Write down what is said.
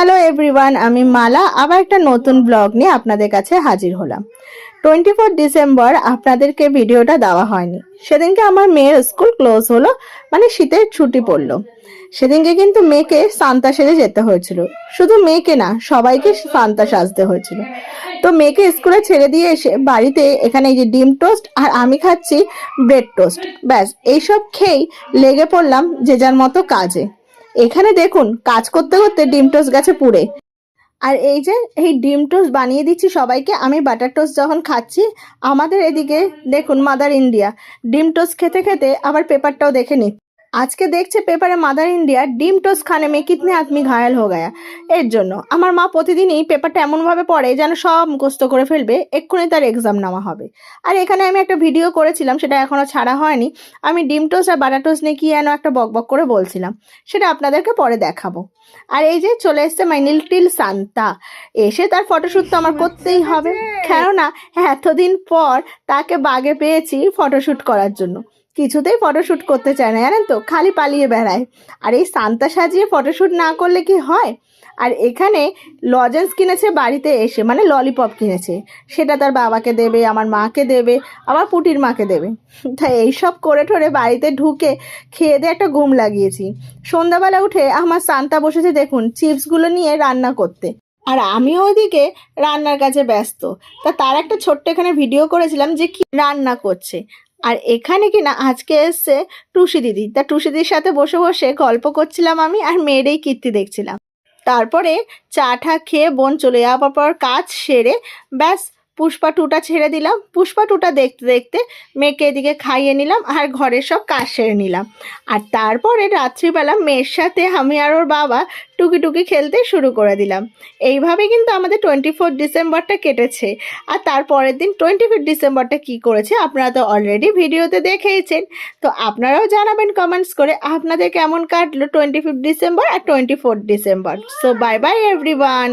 Hello everyone, আমি মালা আবার একটা নতুন ব্লগ নিয়ে আপনাদের কাছে হাজির হলাম। 24 ডিসেম্বর আপনাদেরকে ভিডিওটা দেওয়া হয়নি। সেদিনকে আমার মেয়ের স্কুল ক্লোজ হলো, মানে শীতের ছুটি পড়লো। সেদিনকে কিন্তু মেয়েকে সান্তা সেজে যেতে হয়েছিল। শুধু মেয়েকে না, সবাইকে সান্তা সাজতে হয়েছিল। তো মেয়েকে স্কুলে ছেড়ে দিয়ে এসে বাড়িতে এখানে এই যে ডিম টোস্ট আর আমি খাচ্ছি ব্রেড টোস্ট, ব্যাস এইসব খেয়েই লেগে পড়লাম যে যার মতো কাজে। এখানে দেখুন, কাজ করতে করতে ডিম টোস্ট গেছে পুড়ে। আর এই যে এই ডিম টোস্ট বানিয়ে দিচ্ছি সবাইকে, আমি বাটার টোস্ট যখন খাচ্ছি। আমাদের এদিকে দেখুন, মাদার ইন্ডিয়া ডিম টোস্ট খেতে খেতে আবার পেপারটাও দেখে নিচ্ছে। আজকে দেখছে পেপারে মাদার ইন্ডিয়া ডিম টোস্ট খানে মে কিতনে আদমি ঘায়াল হয়ে গয়া। এর জন্য আমার মা প্রতিদিনই পেপারটা এমনভাবে পড়ে যেন সব মুখস্থ করে ফেলবে, এক্ষুনি তার এক্সাম নেওয়া হবে। আর এখানে আমি একটা ভিডিও করেছিলাম, সেটা এখনও ছাড়া হয়নি। আমি ডিম টোস্ট আর বাটার টোস্ট নিয়ে কি যেন একটা বকবক করে বলছিলাম, সেটা আপনাদেরকে পরে দেখাবো। আর এই যে চলে এসছে মাই লিটল সান্তা। এসে তার ফটোশ্যুট তো আমার করতেই হবে, কেননা এতদিন পর তাকে বাগে পেয়েছি ফটোশ্যুট করার জন্য। কিছুতেই ফটোশ্যুট করতে চায় না, জানেন তো, খালি পালিয়ে বেড়ায়। আর এই সান্তা সাজিয়ে ফটোশ্যুট না করলে কি হয়। আর এখানে লজেন্স কিনেছে বাড়িতে এসে, মানে ললিপপ কিনেছে, সেটা তার বাবাকে দেবে, আমার মাকে দেবে, আবার পুটির মাকে দেবে। তাই এইসব করে ঠোরে বাড়িতে ঢুকে খেয়ে দিয়ে একটা ঘুম লাগিয়েছি। সন্ধ্যাবেলা উঠে আমার সান্তা বসেছে দেখুন চিপসগুলো নিয়ে রান্না করতে, আর আমিও ওইদিকে রান্নার কাছে ব্যস্ত। তার একটা ছোট্ট এখানে ভিডিও করেছিলাম যে কি রান্না করছে। আর এখানে কিনা আজকে এসছে টুসি দিদি, তা টুসি দিদির সাথে বসে বসে গল্প করছিলাম আমি, আর মেয়ের এই কীর্তি দেখছিলাম। তারপরে চা ঠা খেয়ে বোন চলে যাওয়ার পর কাজ সেরে ব্যাস পুষ্পা টুটা ছেড়ে দিলাম। পুষ্পা টুটা দেখতে দেখতে মেয়েকে এদিকে খাইয়ে নিলাম আর ঘরের সব কাজ সেরে নিলাম। আর তারপরে রাত্রিবেলা মেয়ের সাথে আমি আর ওর বাবা টুকি টুকি খেলতে শুরু করে দিলাম। এইভাবে কিন্তু আমাদের 24 ডিসেম্বরটা কেটেছে। আর তারপরের দিন 25 ডিসেম্বরটা কি করেছে আপনারা তো অলরেডি ভিডিওতে দেখেইছেন। তো আপনারাও জানাবেন কমেন্টস করে আপনাদের কেমন কাটলো 25 ডিসেম্বর আর 24 December. So bye bye everyone.